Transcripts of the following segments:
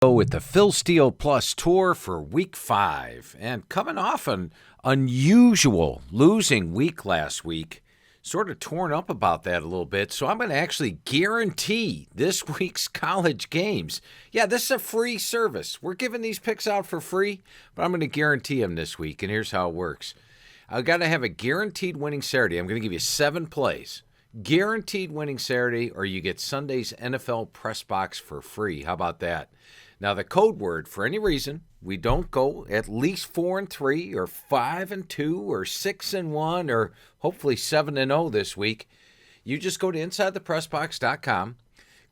With the Phil Steele Plus tour for week 5, and coming off an unusual losing week last week, sort of torn up about that a little bit, so I'm going to actually guarantee this week's college games. Yeah, this is a free service. We're giving these picks out for free, but I'm going to guarantee them this week, and here's how it works. I've got to have a guaranteed winning Saturday. I'm going to give you 7 plays. Guaranteed winning Saturday, or you get Sunday's NFL press box for free. How about that? Now, the code word, for any reason, we don't go at least 4-3 or 5-2 or 6-1 or hopefully 7-0 this week. You just go to InsideThePressBox.com,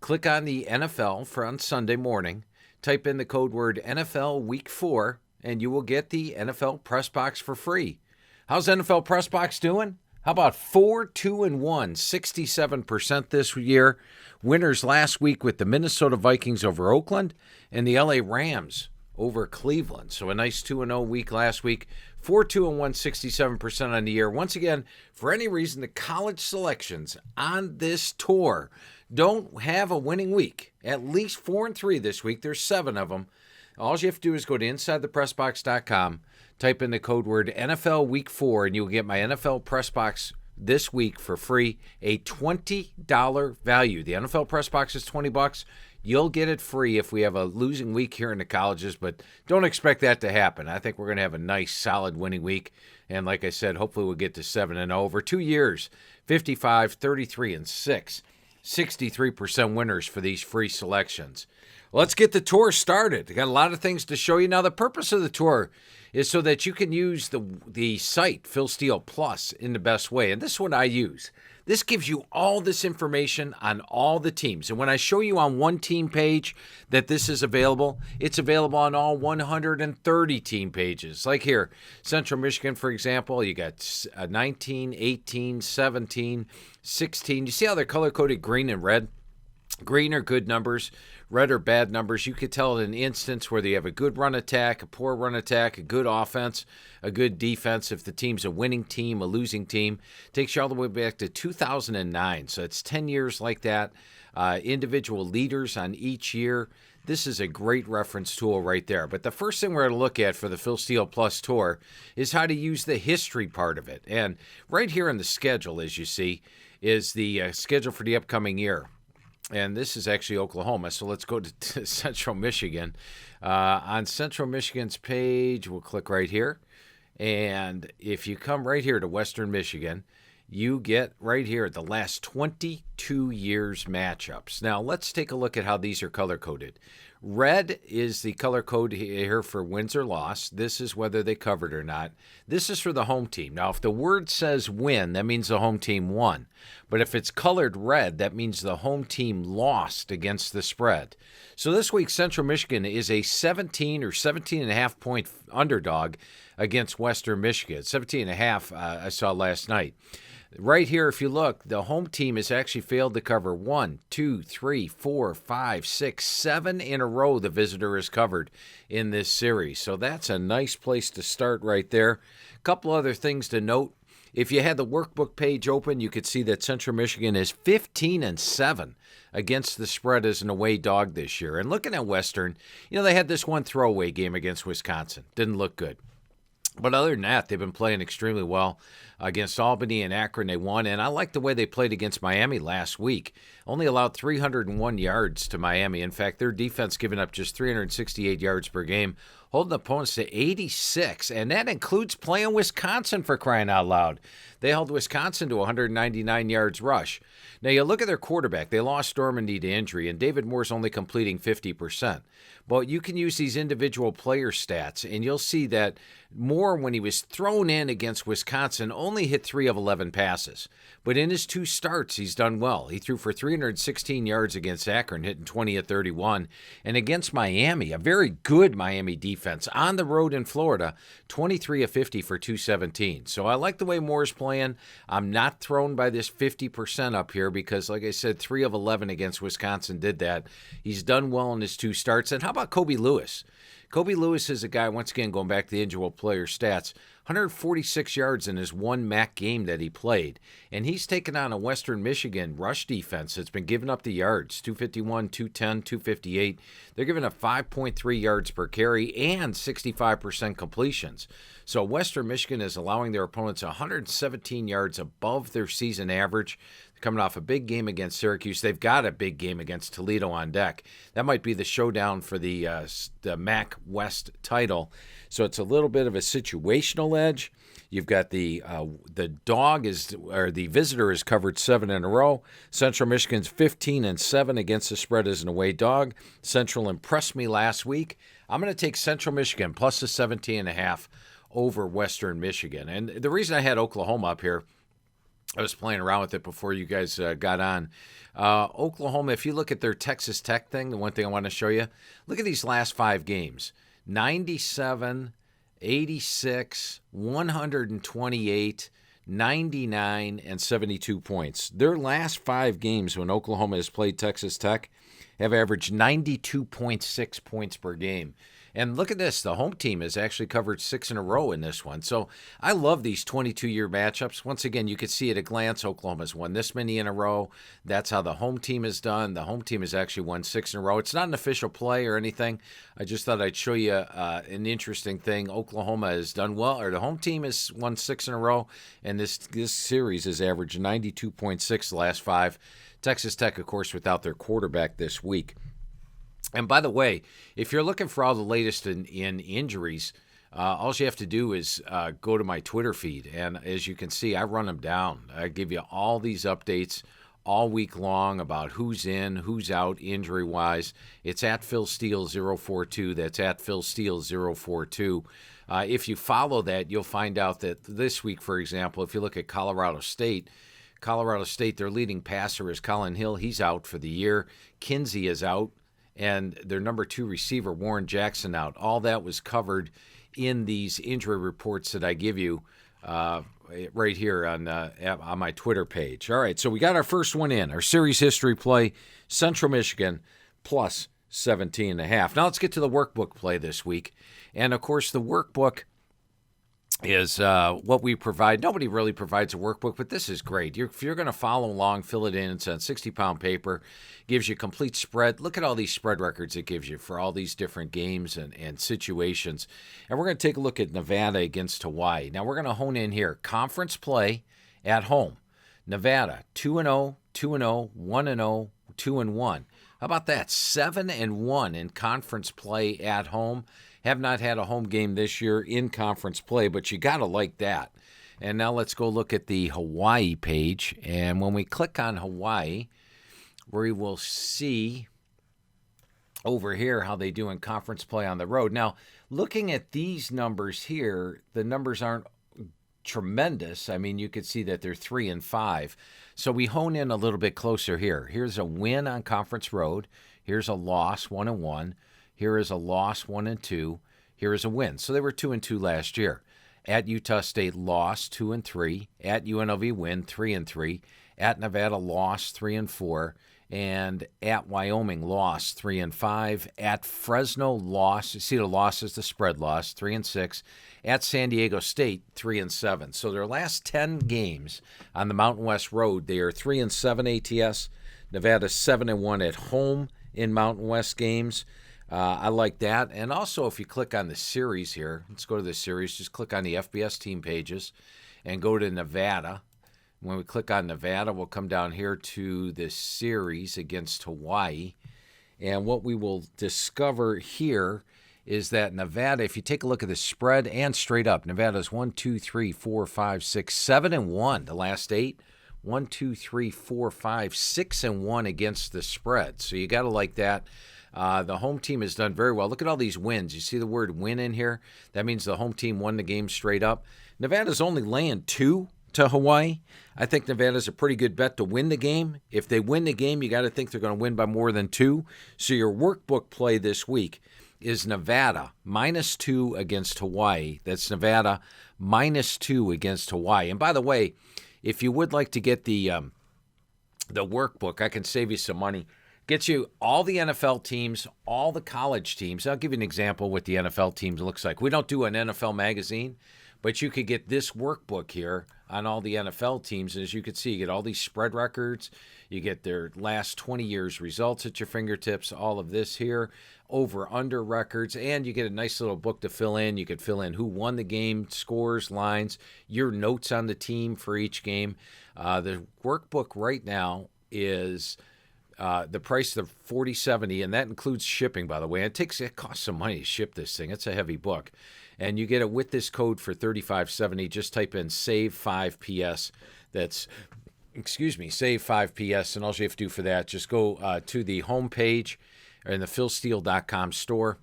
click on the NFL for on Sunday morning, type in the code word NFL Week 4, and you will get the NFL Press Box for free. How's NFL Press Box doing? How about 4-2-1, 67% this year? Winners last week with the Minnesota Vikings over Oakland and the LA Rams over Cleveland. So a nice 2-0 week last week. 4-2-1, 67% on the year. Once again, for any reason, the college selections on this tour don't have a winning week. At least 4-3 this week. There's 7 of them. All you have to do is go to InsideThePressBox.com, type in the code word NFL Week 4, and you'll get my NFL Press Box this week for free, a $20 value. The NFL Press Box is $20. You'll get it free if we have a losing week here in the colleges, but don't expect that to happen. I think we're going to have a nice, solid winning week. And like I said, hopefully we'll get to 7-0. Over 2 years, 55, 33, and 6. 63% winners for these free selections. Let's get the tour started. I got a lot of things to show you. Now, the purpose of the tour is so that you can use the site, Phil Steele Plus, in the best way. And this is what I use. This gives you all this information on all the teams. And when I show you on one team page that this is available, it's available on all 130 team pages. Like here, Central Michigan, for example, you got 19, 18, 17, 16. You see how they're color-coded green and red? Green are good numbers, red are bad numbers. You could tell in an instance whether you have a good run attack, a poor run attack, a good offense, a good defense. If the team's a winning team, a losing team, takes you all the way back to 2009. So it's 10 years like that. Individual leaders on each year. This is a great reference tool right there. But the first thing we're going to look at for the Phil Steele Plus tour is how to use the history part of it. And right here in the schedule, as you see, is the schedule for the upcoming year. And this is actually Oklahoma, so let's go to Central Michigan. On Central Michigan's page, we'll click right here. And if you come right here to Western Michigan, you get right here the last 22 years matchups. Now, let's take a look at how these are color-coded. Red is the color code here for wins or loss. This is whether they covered or not. This is for the home team. Now, if the word says win, that means the home team won. But if it's colored red, that means the home team lost against the spread. So this week, Central Michigan is a 17 or 17.5 point underdog against Western Michigan. 17.5 I saw last night. Right here, if you look, the home team has actually failed to cover 1, 2, 3, 4, 5, 6, 7 in a row the visitor has covered in this series. So that's a nice place to start right there. A couple other things to note. If you had the workbook page open, you could see that Central Michigan is 15-7 against the spread as an away dog this year. And looking at Western, they had this one throwaway game against Wisconsin. Didn't look good. But other than that, they've been playing extremely well against Albany and Akron. They won, and I like the way they played against Miami last week. Only allowed 301 yards to Miami. In fact, their defense giving up just 368 yards per game, holding opponents to 86, and that includes playing Wisconsin, for crying out loud. They held Wisconsin to 199 yards rush. Now, you look at their quarterback. They lost Normandy to injury, and David Moore's only completing 50%. But you can use these individual player stats, and you'll see that Moore, when he was thrown in against Wisconsin, only hit 3 of 11 passes. But in his 2 starts, he's done well. He threw for 316 yards against Akron, hitting 20 of 31. And against Miami, a very good Miami defense, on the road in Florida, 23 of 50 for 217. So I like the way Moore's playing. I'm not thrown by this 50% up here because, like I said, 3 of 11 against Wisconsin did that. He's done well in his 2 starts. And how about Kobe Lewis? Kobe Lewis is a guy, once again, going back to the individual player stats, 146 yards in his one MAC game that he played. And he's taken on a Western Michigan rush defense that's been giving up the yards, 251, 210, 258. They're giving up 5.3 yards per carry and 65% completions. So Western Michigan is allowing their opponents 117 yards above their season average. Coming off a big game against Syracuse. They've got a big game against Toledo on deck. That might be the showdown for the MAC West title. So it's a little bit of a situational edge. You've got the visitor has covered 7 in a row. Central Michigan's 15-7 against the spread as an away dog. Central impressed me last week. I'm going to take Central Michigan plus the 17.5 over Western Michigan. And the reason I had Oklahoma up here, I was playing around with it before you guys got on. Oklahoma, if you look at their Texas Tech thing, the one thing I want to show you, look at these last 5 games. 97, 86, 128, 99, and 72 points. Their last 5 games when Oklahoma has played Texas Tech have averaged 92.6 points per game. And look at this. The home team has actually covered 6 in a row in this one. So I love these 22-year matchups. Once again, you could see at a glance, Oklahoma's won this many in a row. That's how the home team has done. The home team has actually won 6 in a row. It's not an official play or anything. I just thought I'd show you an interesting thing. Oklahoma has done well, or the home team has won 6 in a row, and this series has averaged 92.6 the last 5. Texas Tech, of course, without their quarterback this week. And by the way, if you're looking for all the latest in injuries, all you have to do is go to my Twitter feed. And as you can see, I run them down. I give you all these updates all week long about who's in, who's out injury-wise. It's at Phil Steele 042. That's at Phil Steele 042. If you follow that, you'll find out that this week, for example, if you look at Colorado State, their leading passer is Colin Hill. He's out for the year. Kinsey is out. And their number 2 receiver, Warren Jackson, out. All that was covered in these injury reports that I give you right here on my Twitter page. All right, so we got our first one in, our series history play, Central Michigan plus 17.5. Now let's get to the workbook play this week. And, of course, the workbook is what we provide. Nobody really provides a workbook, but this is great. If you're going to follow along, fill it in. It's on 60-pound paper. Gives you complete spread. Look at all these spread records it gives you for all these different games and situations. And we're going to take a look at Nevada against Hawaii. Now, we're going to hone in here. Conference play at home. Nevada, 2-0, 2-0, 1-0, 2-1. How about that? 7-1 in conference play at home. Have not had a home game this year in conference play, but you got to like that. And now let's go look at the Hawaii page. And when we click on Hawaii, we will see over here how they do in conference play on the road. Now, looking at these numbers here, the numbers aren't tremendous. I mean, you could see that they're 3-5. So we hone in a little bit closer here. Here's a win on conference road. Here's a loss, 1-1. Here is a loss, 1-2. Here is a win. So they were 2-2 last year. At Utah State, loss, 2-3. At UNLV, win, 3-3. At Nevada, loss, 3-4. And at Wyoming, loss, 3-5. At Fresno, loss. You see the loss is the spread loss, 3-6. At San Diego State, 3-7. So their last 10 games on the Mountain West Road, they are 3-7 ATS. Nevada 7-1 at home in Mountain West games. I like that. And also, if you click on the series here, let's go to the series. Just click on the FBS team pages and go to Nevada. When we click on Nevada, we'll come down here to the series against Hawaii. And what we will discover here is that Nevada, if you take a look at the spread and straight up, Nevada's 1, 2, 3, 4, 5, 6, 7-1 the last 8. 1, 2, 3, 4, 5, 6-1 against the spread. So you got to like that. The home team has done very well. Look at all these wins. You see the word win in here? That means the home team won the game straight up. Nevada's only laying 2 to Hawaii. I think Nevada's a pretty good bet to win the game. If they win the game, you got to think they're going to win by more than 2. So your workbook play this week is Nevada -2 against Hawaii. That's Nevada -2 against Hawaii. And by the way, if you would like to get the workbook, I can save you some money. Gets you all the NFL teams, all the college teams. I'll give you an example what the NFL teams looks like. We don't do an NFL magazine, but you could get this workbook here on all the NFL teams. And as you can see, you get all these spread records. You get their last 20 years results at your fingertips, all of this here, over-under records, and you get a nice little book to fill in. You could fill in who won the game, scores, lines, your notes on the team for each game. The workbook right now is the price of $40.70, and that includes shipping, by the way. It costs some money to ship this thing. It's a heavy book. And you get it with this code for $35.70. Just type in SAVE5PS. That's, SAVE5PS. And all you have to do for that, just go to the home page in the philsteele.com store.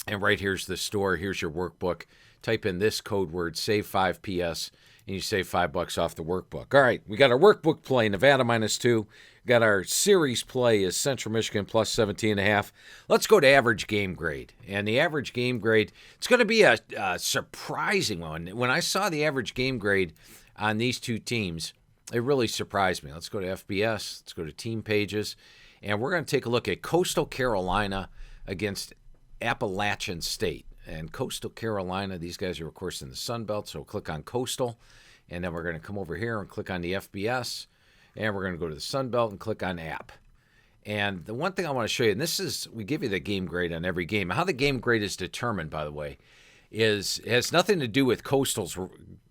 And right here's the store. Here's your workbook. Type in this code word, SAVE5PS, and you save $5 off the workbook. All right, we got our workbook play, Nevada -2. Got our series play is Central Michigan plus 17.5. Let's go to average game grade. And the average game grade, it's going to be a surprising one. When I saw the average game grade on these two teams, it really surprised me. Let's go to FBS. Let's go to team pages. And we're going to take a look at Coastal Carolina against Appalachian State. And Coastal Carolina, these guys are, of course, in the Sun Belt, so we'll click on Coastal. And then we're going to come over here and click on the FBS. And we're going to go to the Sun Belt and click on App. And the one thing I want to show you, and this is, we give you the game grade on every game. How the game grade is determined, by the way, it has nothing to do with Coastal's,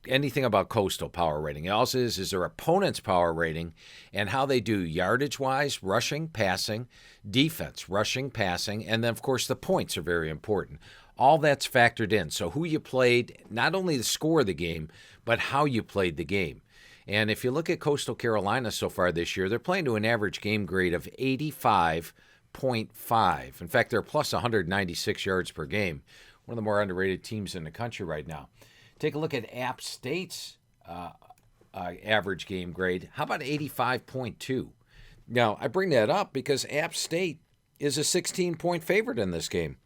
anything about Coastal power rating. It also is their opponent's power rating and how they do yardage-wise, rushing, passing, defense, rushing, passing, and then, of course, the points are very important. All that's factored in. So who you played, not only the score of the game, but how you played the game. And if you look at Coastal Carolina so far this year, they're playing to an average game grade of 85.5. In fact, they're plus 196 yards per game. One of the more underrated teams in the country right now. Take a look at App State's average game grade. How about 85.2? Now, I bring that up because App State is a 16-point favorite in this game.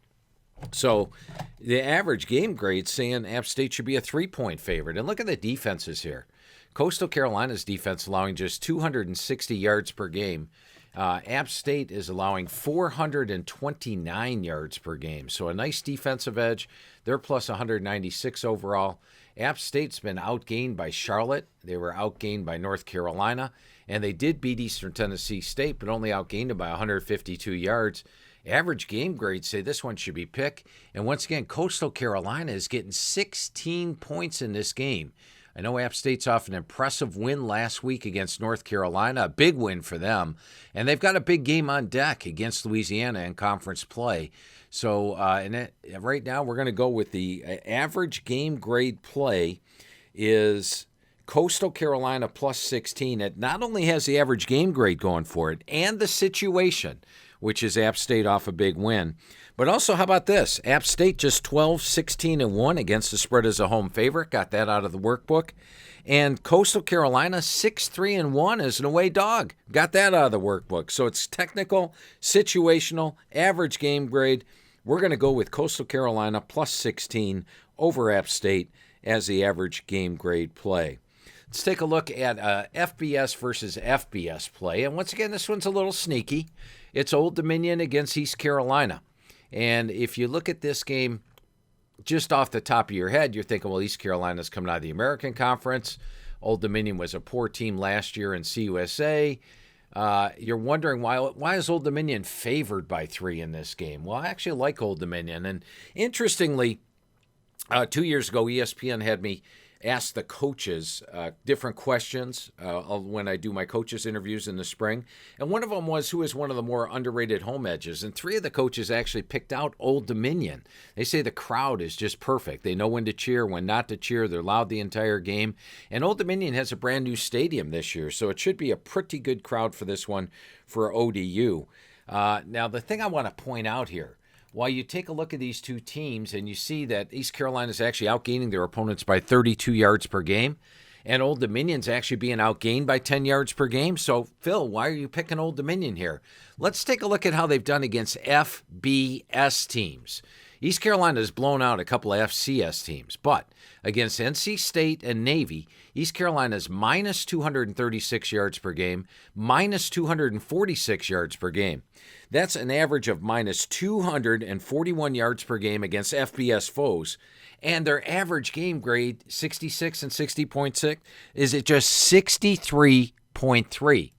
So the average game grade saying App State should be a 3-point favorite. And look at the defenses here. Coastal Carolina's defense allowing just 260 yards per game. App State is allowing 429 yards per game. So a nice defensive edge. They're plus 196 overall. App State's been outgained by Charlotte. They were outgained by North Carolina. And they did beat Eastern Tennessee State, but only outgained them by 152 yards. Average game grades say this one should be pick. And once again, Coastal Carolina is getting 16 points in this game. I know App State's off an impressive win last week against North Carolina, a big win for them. And they've got a big game on deck against Louisiana in conference play. So right now we're going to go with the average game grade play is Coastal Carolina plus 16. It not only has the average game grade going for it and the situation, which is App State off a big win. But also, how about this? App State just 12-16-1 against the spread as a home favorite. Got that out of the workbook. And Coastal Carolina 6-3-1 as an away dog. Got that out of the workbook. So it's technical, situational, average game grade. We're going to go with Coastal Carolina plus 16 over App State as the average game grade play. Let's take a look at FBS versus FBS play. And once again, this one's a little sneaky. It's Old Dominion against East Carolina. And if you look at this game just off the top of your head, you're thinking, well, East Carolina's coming out of the American Conference. Old Dominion was a poor team last year in CUSA. You're wondering why is Old Dominion favored by 3 in this game? Well, I actually like Old Dominion. And interestingly, 2 years ago, ESPN had me ask the coaches different questions when I do my coaches interviews in the spring. And one of them was, who is one of the more underrated home edges? And 3 of the coaches actually picked out Old Dominion. They say the crowd is just perfect. They know when to cheer, when not to cheer. They're loud the entire game. And Old Dominion has a brand new stadium this year, so it should be a pretty good crowd for this one for ODU. Now, the thing I want to point out here, while you take a look at these two teams and you see that East Carolina is actually outgaining their opponents by 32 yards per game, and Old Dominion's actually being outgained by 10 yards per game. So, Phil, why are you picking Old Dominion here? Let's take a look at how they've done against FBS teams. East Carolina has blown out a couple of FCS teams, but against NC State and Navy, East Carolina's minus 236 yards per game, minus 246 yards per game. That's an average of minus 241 yards per game against FBS foes. And their average game grade, 66 and 60.6, is at just 63.3.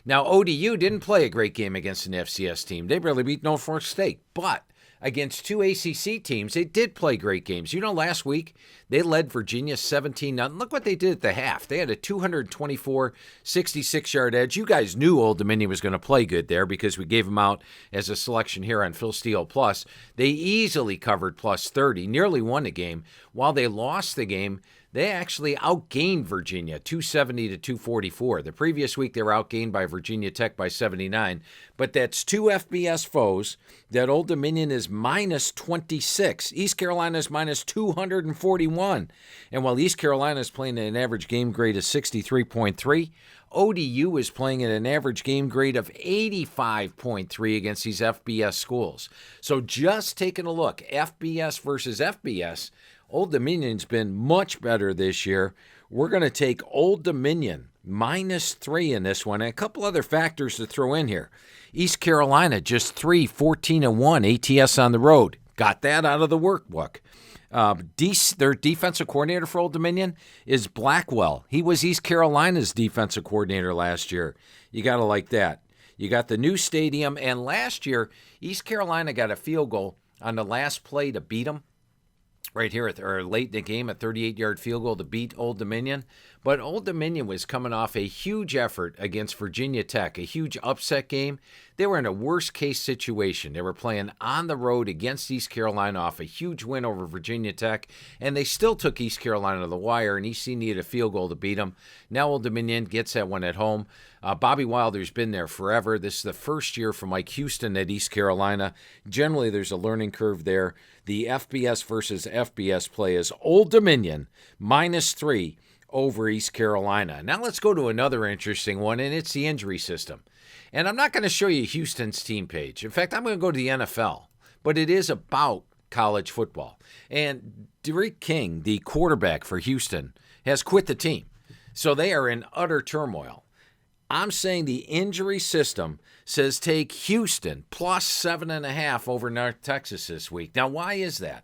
Now, ODU didn't play a great game against an FCS team. They barely beat Norfolk State. But against two ACC teams, they did play great games. You know, last week, they led Virginia 17-0. Look what they did at the half. They had a 224, 66-yard edge. You guys knew Old Dominion was going to play good there because we gave them out as a selection here on Phil Steele Plus. They easily covered plus 30, nearly won the game. While they lost the game, they actually outgained Virginia, 270 to 244. The previous week, they were outgained by Virginia Tech by 79. But that's two FBS foes. That Old Dominion is minus 26. East Carolina is minus 241. And while East Carolina is playing at an average game grade of 63.3, ODU is playing at an average game grade of 85.3 against these FBS schools. So just taking a look, FBS versus FBS, Old Dominion's been much better this year. We're going to take Old Dominion minus 3 in this one. And a couple other factors to throw in here. East Carolina just 3, 14-1 ATS on the road. Got that out of the workbook. Their defensive coordinator for Old Dominion is Blackwell. He was East Carolina's defensive coordinator last year. You got to like that. You got the new stadium. And last year, East Carolina got a field goal on the last play to beat them. Right here, or late in the game, a 38-yard field goal to beat Old Dominion. But Old Dominion was coming off a huge effort against Virginia Tech, a huge upset game. They were in a worst-case situation. They were playing on the road against East Carolina off a huge win over Virginia Tech, and they still took East Carolina to the wire, and EC needed a field goal to beat them. Now Old Dominion gets that one at home. Bobby Wilder's been there forever. This is the first year for Mike Houston at East Carolina. Generally, there's a learning curve there. The FBS versus FBS play is Old Dominion minus 3 over East Carolina. Now let's go to another interesting one, and it's the injury system. And I'm not going to show you Houston's team page. In fact, I'm going to go to the NFL, but it is about college football. And Derek King, the quarterback for Houston, has quit the team. So they are in utter turmoil. I'm saying the injury system says take Houston plus 7.5 over North Texas this week. Now, why is that?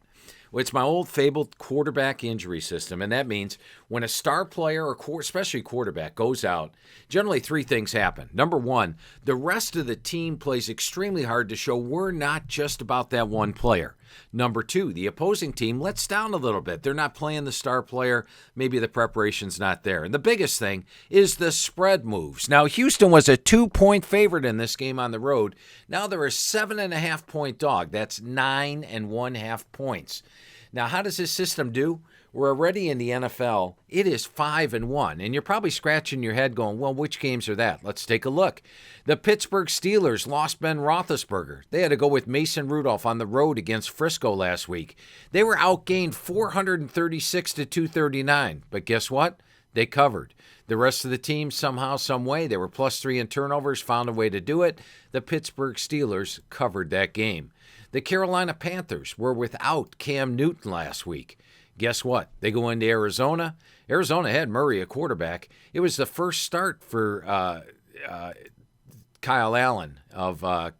Well, it's my old fabled quarterback injury system, and that means when a star player, or especially quarterback, goes out, generally 3 things happen. Number 1, the rest of the team plays extremely hard to show we're not just about that one player. Number 2, the opposing team lets down a little bit. They're not playing the star player. Maybe the preparation's not there. And the biggest thing is the spread moves. Now, Houston was a 2-point favorite in this game on the road. Now they're a 7.5-point dog. That's 9.5 points. Now, how does this system do? We're already in the NFL. It is 5-1. And you're probably scratching your head going, well, which games are that? Let's take a look. The Pittsburgh Steelers lost Ben Roethlisberger. They had to go with Mason Rudolph on the road against Frisco last week. They were outgained 436 to 239. But guess what? They covered. The rest of the team, somehow, some way, they were plus 3 in turnovers, found a way to do it. The Pittsburgh Steelers covered that game. The Carolina Panthers were without Cam Newton last week. Guess what? They go into Arizona. Arizona had Murray a quarterback. It was the first start for Kyle Allen of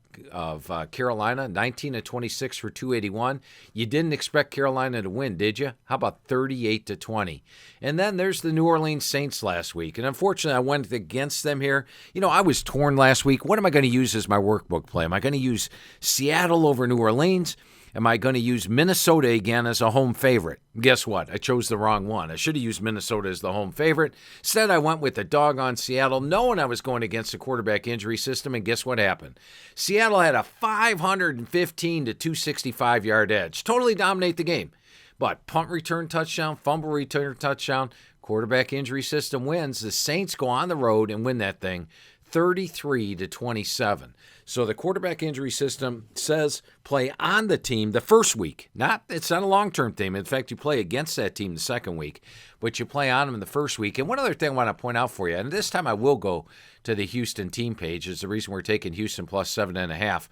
Carolina, 19 of 26 for 281. You didn't expect Carolina to win, did you? How about 38-20? And then there's the New Orleans Saints last week. And unfortunately, I went against them here. You know, I was torn last week. What am I going to use as my workbook play? Am I going to use Seattle over New Orleans? Am I going to use Minnesota again as a home favorite? Guess what? I chose the wrong one. I should have used Minnesota as the home favorite. Instead, I went with the dog on Seattle, knowing I was going against the quarterback injury system, and guess what happened? Seattle had a 515 to 265-yard edge. Totally dominate the game. But punt return touchdown, fumble return touchdown, quarterback injury system wins. The Saints go on the road and win that thing 33-27. So the quarterback injury system says play on the team the first week. It's not a long-term thing. In fact, you play against that team the second week, but you play on them in the first week. And one other thing I want to point out for you, and this time I will go to the Houston team page, is the reason we're taking Houston plus 7.5.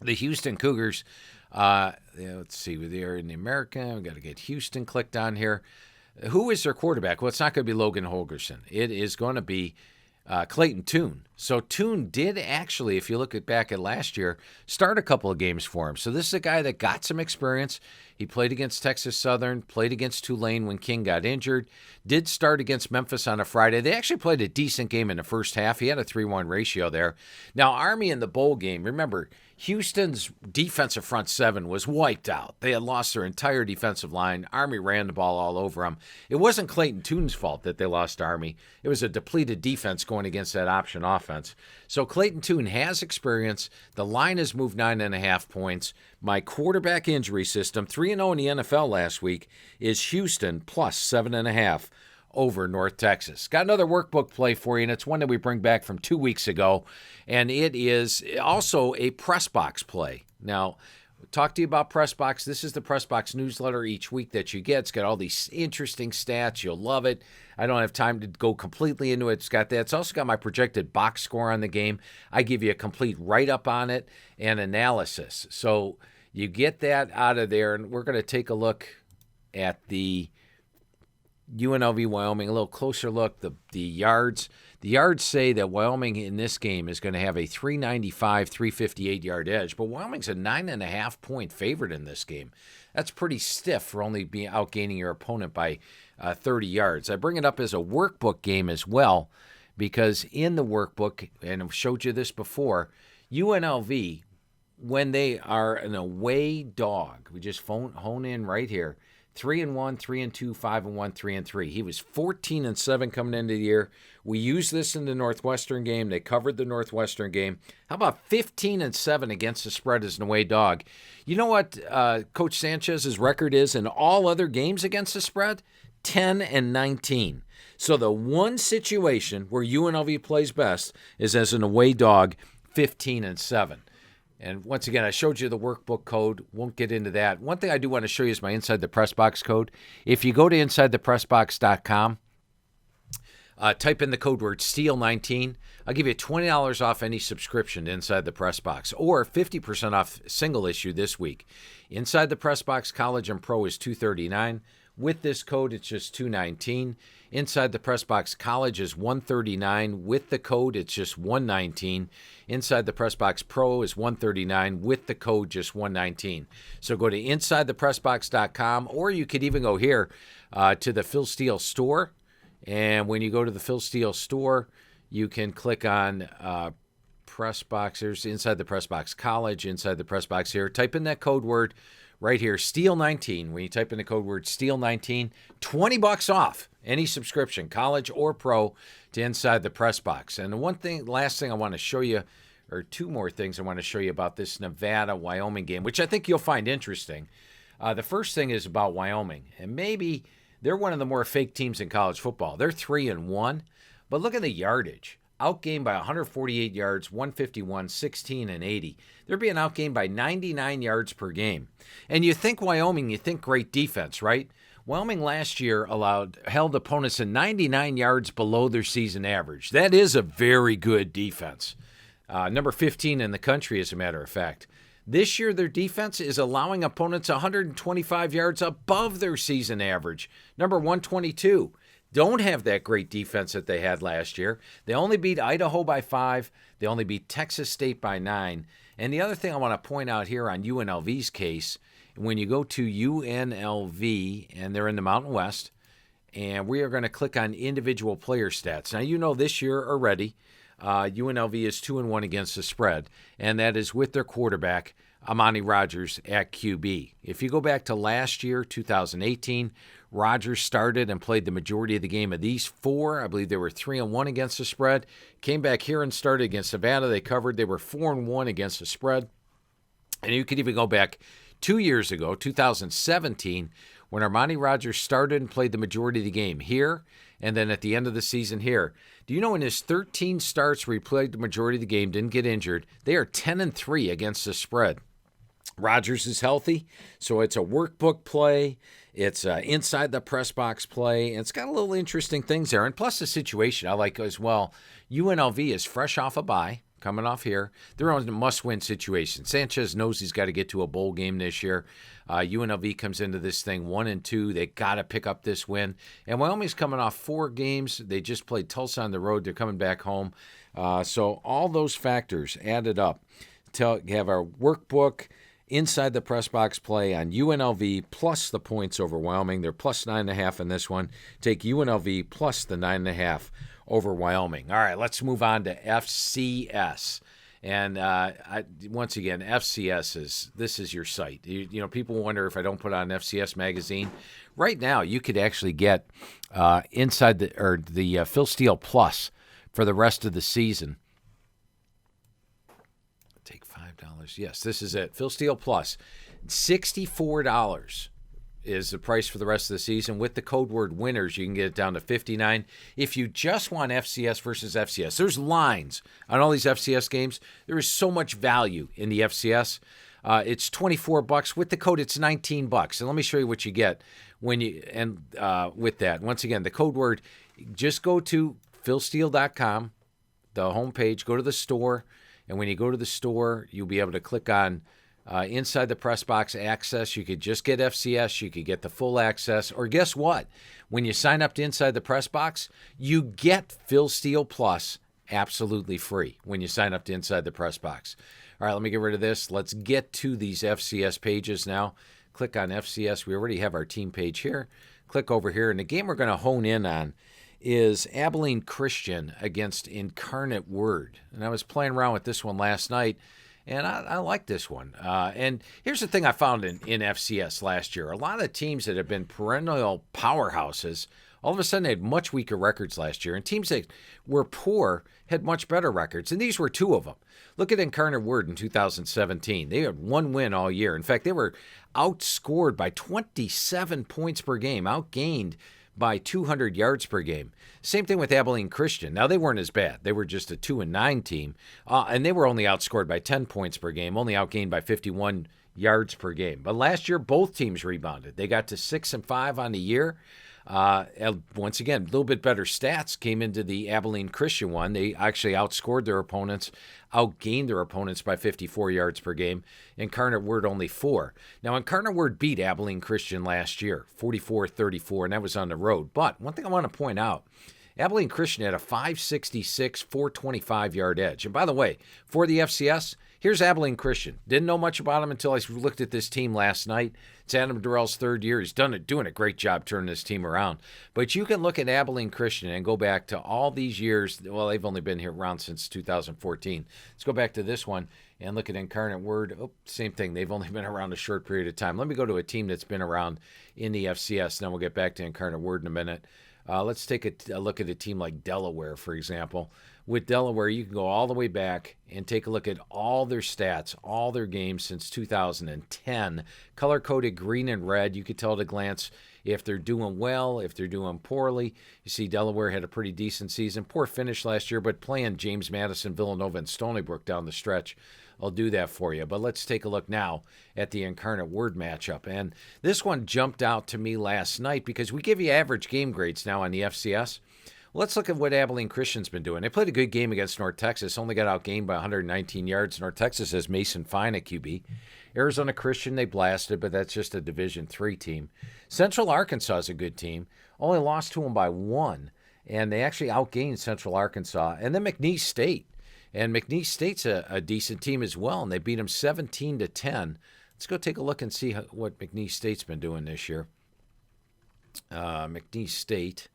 The Houston Cougars Let's see. They're in the American. We've got to get Houston clicked on here. Who is their quarterback? Well, it's not going to be Logan Holgerson. It is going to be Clayton Tune. So Tune did actually, if you look back at last year, start a couple of games for him. So this is a guy that got some experience. He played against Texas Southern, played against Tulane when King got injured, did start against Memphis on a Friday. They actually played a decent game in the first half. He had a 3-1 ratio there. Now, Army in the bowl game, remember, Houston's defensive front seven was wiped out. They had lost their entire defensive line. Army ran the ball all over them. It wasn't Clayton Tune's fault that they lost Army. It was a depleted defense going against that option offense. So Clayton Tune has experience. The line has moved 9.5 points. My quarterback injury system, 3-0 in the NFL last week, is Houston plus 7.5 over North Texas. Got another workbook play for you, and it's one that we bring back from 2 weeks ago, and it is also a press box play. Now, talk to you about press box. This is the press box newsletter each week that you get. It's got all these interesting stats. You'll love it. I don't have time to go completely into it. It's got that. It's also got my projected box score on the game. I give you a complete write-up on it and analysis. So you get that out of there, and we're going to take a look at the UNLV Wyoming, a little closer look. The yards. The yards say that Wyoming in this game is going to have a 395, 358 yard edge, but Wyoming's a 9.5 point favorite in this game. That's pretty stiff for only being outgaining your opponent by 30 yards. I bring it up as a workbook game as well, because in the workbook, and I've showed you this before, UNLV, when they are an away dog, we just hone in right here. 3-1, 3-2, 5-1, 3-3. He was 14-7 coming into the year. We used this in the Northwestern game. They covered the Northwestern game. How about 15-7 against the spread as an away dog? You know what Coach Sanchez's record is in all other games against the spread? 10-19. So the one situation where UNLV plays best is as an away dog, 15-7. And once again, I showed you the workbook code. Won't get into that. One thing I do want to show you is my Inside the Press Box code. If you go to InsideThePressBox.com, type in the code word STEEL19, I'll give you $20 off any subscription to Inside the Press Box, or 50% off single issue this week. Inside the Press Box College and Pro is $239. With this code, it's just $219. Inside the Press Box College is $139. With the code, it's just $119. Inside the Press Box Pro is $139. With the code, just $119. So go to InsideThePressBox.com, or you could even go here to the Phil Steele store. And when you go to the Phil Steele store, you can click on Press Box. There's Inside the Press Box College, Inside the Press Box here. Type in that code word right here, STEEL19. When you type in the code word STEEL19, $20 off any subscription, college or pro, to Inside the Press Box. And the last thing I want to show you, or two more things I want to show you about this Nevada-Wyoming game, which I think you'll find interesting. The first thing is about Wyoming, and maybe they're one of the more fake teams in college football. They're 3-1, but look at the yardage. Outgained by 148 yards, 151, 16, and 80. They're being outgained by 99 yards per game. And you think Wyoming, you think great defense, right? Wyoming last year held opponents to 99 yards below their season average. That is a very good defense. Number 15 in the country, as a matter of fact. This year, their defense is allowing opponents 125 yards above their season average. Number 122. Don't have that great defense that they had last year. They only beat Idaho by 5. They only beat Texas State by 9. And the other thing I want to point out here on UNLV's case, when you go to UNLV, and they're in the Mountain West, and we are going to click on individual player stats. Now, you know this year already, UNLV is 2-1 against the spread, and that is with their quarterback, Amani Rodgers, at QB. If you go back to last year, 2018, Rodgers started and played the majority of the game of these four. I believe they were 3-1 against the spread. Came back here and started against Nevada. They covered. They were 4-1 against the spread. And you could even go back 2 years ago, 2017, when Armani Rodgers started and played the majority of the game here, and then at the end of the season here. Do you know in his 13 starts where he played the majority of the game, didn't get injured, they are 10-3 against the spread. Rodgers is healthy, so it's a workbook play. It's inside the press box play. And it's got a little interesting things there. And plus the situation I like as well. UNLV is fresh off a bye. coming off here. They're on a must-win situation. Sanchez knows he's got to get to a bowl game this year. UNLV comes into this thing 1-2. They got to pick up this win. And Wyoming's coming off 4 games. They just played Tulsa on the road. They're coming back home. So all those factors added up to have our workbook inside the press box play on UNLV plus the points over Wyoming. They're plus 9.5 in this one. Take UNLV plus the 9.5 over Wyoming. All right, let's move on to FCS. And once again, FCS this is your site. You know, people wonder if I don't put on FCS magazine. Right now, you could actually get inside the Phil Steele Plus for the rest of the season. Take $5. Yes, this is it. Phil Steele Plus, $64 is the price for the rest of the season. With the code word winners, you can get it down to $59. If you just want FCS versus FCS, there's lines on all these FCS games. There is so much value in the FCS. It's $24. With the code, it's $19. And let me show you what you get when with that. Once again, the code word, just go to philsteele.com, the homepage, go to the store, and when you go to the store, you'll be able to click on inside the press box access. You could just get FCS. You could get the full access. Or guess what? When you sign up to Inside the Press Box, you get Phil Steele Plus absolutely free when you sign up to Inside the Press Box. All right, let me get rid of this. Let's get to these FCS pages now. Click on FCS. We already have our team page here. Click over here. And the game we're going to hone in on is Abilene Christian against Incarnate Word. And I was playing around with this one last night, and I like this one. And here's the thing I found in FCS last year. A lot of the teams that have been perennial powerhouses, all of a sudden they had much weaker records last year. And teams that were poor had much better records. And these were 2 of them. Look at Incarnate Word in 2017. They had 1 win all year. In fact, they were outscored by 27 points per game, outgained by 200 yards per game. Same thing with Abilene Christian. Now, they weren't as bad. They were just a 2-9 team, and they were only outscored by 10 points per game, only outgained by 51 yards per game. But last year, both teams rebounded. They got to 6-5 on the year. Once again, a little bit better stats came into the Abilene Christian one. They actually outscored their opponents, outgained their opponents by 54 yards per game. Incarnate Word only 4. Now, Incarnate Word beat Abilene Christian last year, 44-34, and that was on the road. But one thing I want to point out, Abilene Christian had a 566, 425-yard edge. And by the way, for the FCS, here's Abilene Christian. Didn't know much about him until I looked at this team last night. It's Adam Durrell's 3rd year. He's doing a great job turning this team around. But you can look at Abilene Christian and go back to all these years. Well, they've only been here around since 2014. Let's go back to this one and look at Incarnate Word. Oh, same thing. They've only been around a short period of time. Let me go to a team that's been around in the FCS. Then we'll get back to Incarnate Word in a minute. Let's take a look at a team like Delaware, for example. With Delaware, you can go all the way back and take a look at all their stats, all their games since 2010. Color-coded green and red. You could tell at a glance if they're doing well, if they're doing poorly. You see Delaware had a pretty decent season. Poor finish last year, but playing James Madison, Villanova, and Stony Brook down the stretch, I'll do that for you. But let's take a look now at the Incarnate Word matchup. And this one jumped out to me last night because we give you average game grades now on the FCS. Let's look at what Abilene Christian's been doing. They played a good game against North Texas, only got outgained by 119 yards. North Texas has Mason Fine at QB. Arizona Christian, they blasted, but that's just a Division III team. Central Arkansas is a good team, only lost to them by 1, and they actually outgained Central Arkansas. And then McNeese State. And McNeese State's a decent team as well, and they beat them 17-10. Let's go take a look and see what McNeese State's been doing this year. McNeese State,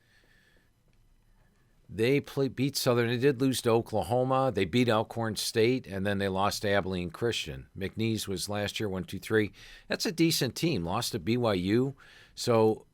they beat Southern. They did lose to Oklahoma. They beat Alcorn State, and then they lost to Abilene Christian. McNeese was last year 1-2-3. That's a decent team. Lost to BYU. So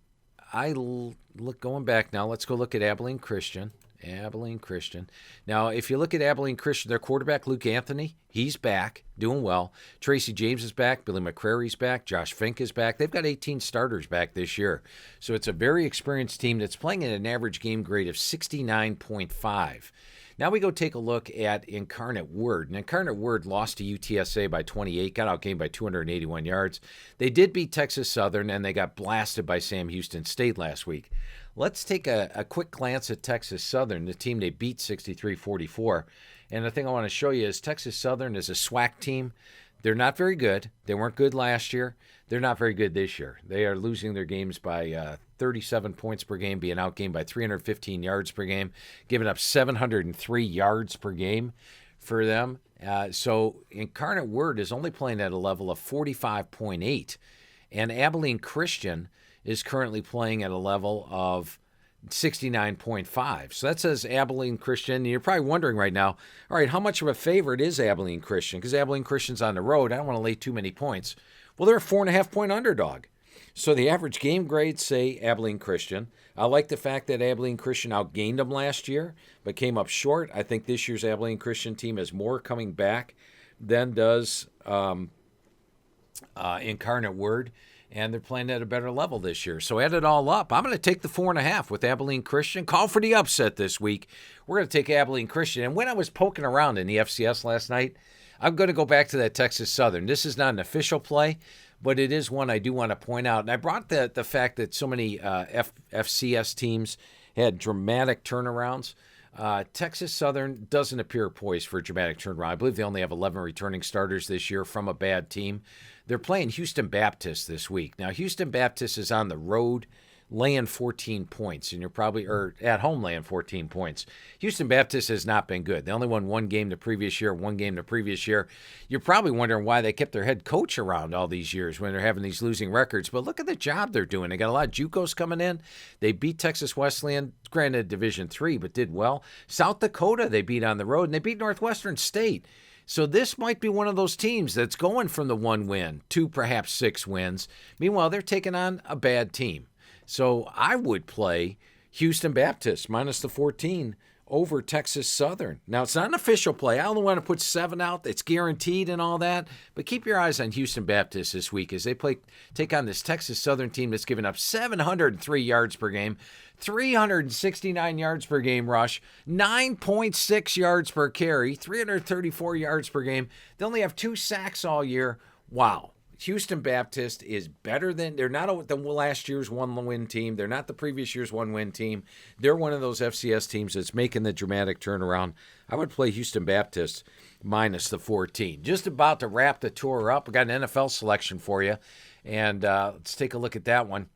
going back now, let's go look at Abilene Christian. Abilene Christian. Now, if you look at Abilene Christian, their quarterback, Luke Anthony, he's back, doing well. Tracy James is back. Billy McCrary's back. Josh Fink is back. They've got 18 starters back this year. So it's a very experienced team that's playing at an average game grade of 69.5. Now we go take a look at Incarnate Word. And Incarnate Word lost to UTSA by 28, got outgained by 281 yards. They did beat Texas Southern, and they got blasted by Sam Houston State last week. Let's take a quick glance at Texas Southern, the team they beat 63-44. And the thing I want to show you is Texas Southern is a SWAC team. They're not very good. They weren't good last year. They're not very good this year. They are losing their games by 37 points per game, being outgained by 315 yards per game, giving up 703 yards per game for them. So Incarnate Word is only playing at a level of 45.8. And Abilene Christian is currently playing at a level of 69.5. So that says Abilene Christian. And you're probably wondering right now, all right, how much of a favorite is Abilene Christian? Because Abilene Christian's on the road. I don't want to lay too many points. Well, they're a 4.5-point underdog. So the average game grades say Abilene Christian. I like the fact that Abilene Christian outgained them last year, but came up short. I think this year's Abilene Christian team has more coming back than does Incarnate Word, and they're playing at a better level this year. So add it all up. I'm going to take the 4.5 with Abilene Christian. Call for the upset this week. We're going to take Abilene Christian. And when I was poking around in the FCS last night, I'm going to go back to that Texas Southern. This is not an official play, but it is one I do want to point out. And I brought the fact that so many FCS teams had dramatic turnarounds. Texas Southern doesn't appear poised for a dramatic turnaround. I believe they only have 11 returning starters this year from a bad team. They're playing Houston Baptist this week. Now, Houston Baptist is on the road laying 14 points, and you're probably, or at home laying 14 points. Houston Baptist has not been good. They only won one game the previous year, one game the previous year. You're probably wondering why they kept their head coach around all these years when they're having these losing records. But look at the job they're doing. They got a lot of JUCOs coming in. They beat Texas Wesleyan, granted Division III, but did well. South Dakota they beat on the road, and they beat Northwestern State. So this might be one of those teams that's going from the 1 win to perhaps 6 wins. Meanwhile, they're taking on a bad team. So I would play Houston Baptist minus the 14 over Texas Southern. Now, it's not an official play. I only want to put 7 out. It's guaranteed and all that. But keep your eyes on Houston Baptist this week as they take on this Texas Southern team that's given up 703 yards per game, 369 yards per game rush, 9.6 yards per carry, 334 yards per game. They only have 2 sacks all year. Wow. Houston Baptist is better than, they're not the last year's 1-win team. They're not the previous year's 1-win team. They're one of those FCS teams that's making the dramatic turnaround. I would play Houston Baptist minus the 14. Just about to wrap the tour up. I got an NFL selection for you, and let's take a look at that one.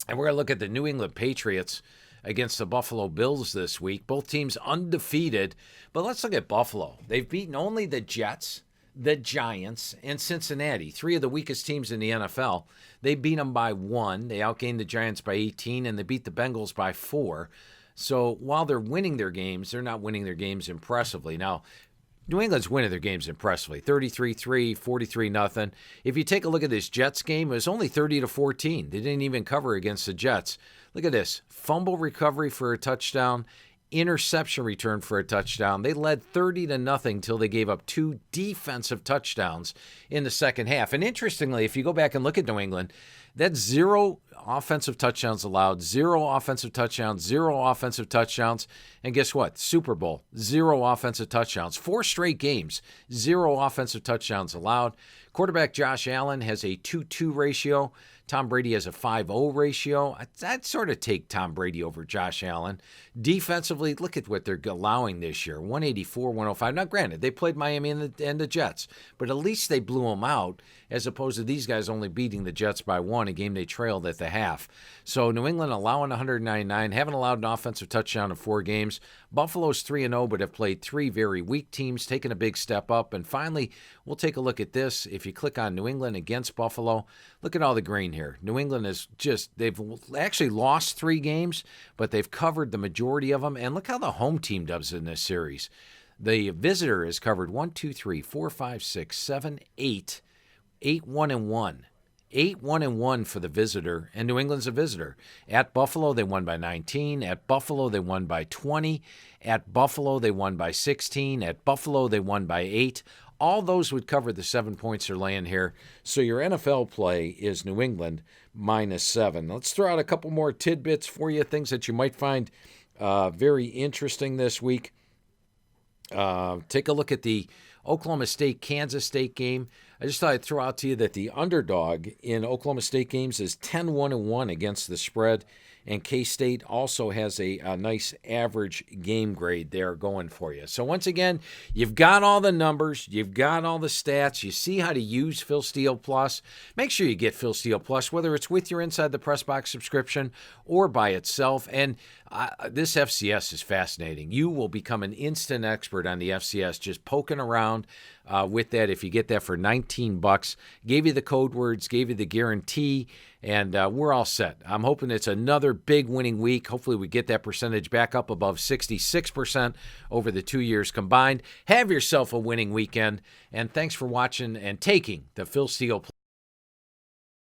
And we're going to look at the New England Patriots against the Buffalo Bills this week. Both teams undefeated, but let's look at Buffalo. They've beaten only the Jets, the Giants, and Cincinnati, 3 of the weakest teams in the NFL. They beat them by 1. They outgained the Giants by 18, and they beat the Bengals by 4. So while they're winning their games, they're not winning their games impressively. Now, New England's winning their games impressively, 33-3, 43-0. If you take a look at this Jets game, it was only 30-14. They didn't even cover against the Jets. Look at this. Fumble recovery for a touchdown, interception return for a touchdown. They led 30-0 till they gave up 2 defensive touchdowns in the second half. And interestingly, if you go back and look at New England, that's 0 offensive touchdowns allowed, 0 offensive touchdowns, 0 offensive touchdowns. And guess what? Super Bowl, 0 offensive touchdowns. 4 straight games, 0 offensive touchdowns allowed. Quarterback Josh Allen has a 2-2 ratio. Tom Brady has a 5-0 ratio. I'd sort of take Tom Brady over Josh Allen. Defensively, look at what they're allowing this year, 184, 105. Now, granted, they played Miami and the Jets, but at least they blew them out as opposed to these guys only beating the Jets by 1, a game they trailed at the half. So New England allowing 199, haven't allowed an offensive touchdown in 4 games. Buffalo's 3-0, but have played 3 very weak teams, taking a big step up. And finally, we'll take a look at this. If you click on New England against Buffalo, look at all the green here. New England is they've actually lost 3 games, but they've covered the majority of them. And look how the home team does in this series. The visitor has covered 1, 2, 3, 4, 5, 6, 7, 8, 1-1. 8-1-1 for the visitor, and New England's a visitor. At Buffalo, they won by 19. At Buffalo, they won by 20. At Buffalo, they won by 16. At Buffalo, they won by 8. All those would cover the 7 points they're laying here. So your NFL play is New England minus 7. Let's throw out a couple more tidbits for you, things that you might find very interesting this week. Take a look at the Oklahoma State-Kansas State game. I just thought I'd throw out to you that the underdog in Oklahoma State games is 10-1-1 against the spread, and K-State also has a nice average game grade there going for you. So once again, you've got all the numbers, you've got all the stats, you see how to use Phil Steele Plus. Make sure you get Phil Steele Plus, whether it's with your Inside the Press Box subscription or by itself. And this FCS is fascinating. You will become an instant expert on the FCS just poking around with that. If you get that for $19, gave you the code words, gave you the guarantee, and we're all set. I'm hoping it's another big winning week. Hopefully we get that percentage back up above 66% over the 2 years combined. Have yourself a winning weekend, and thanks for watching and taking the Phil Steele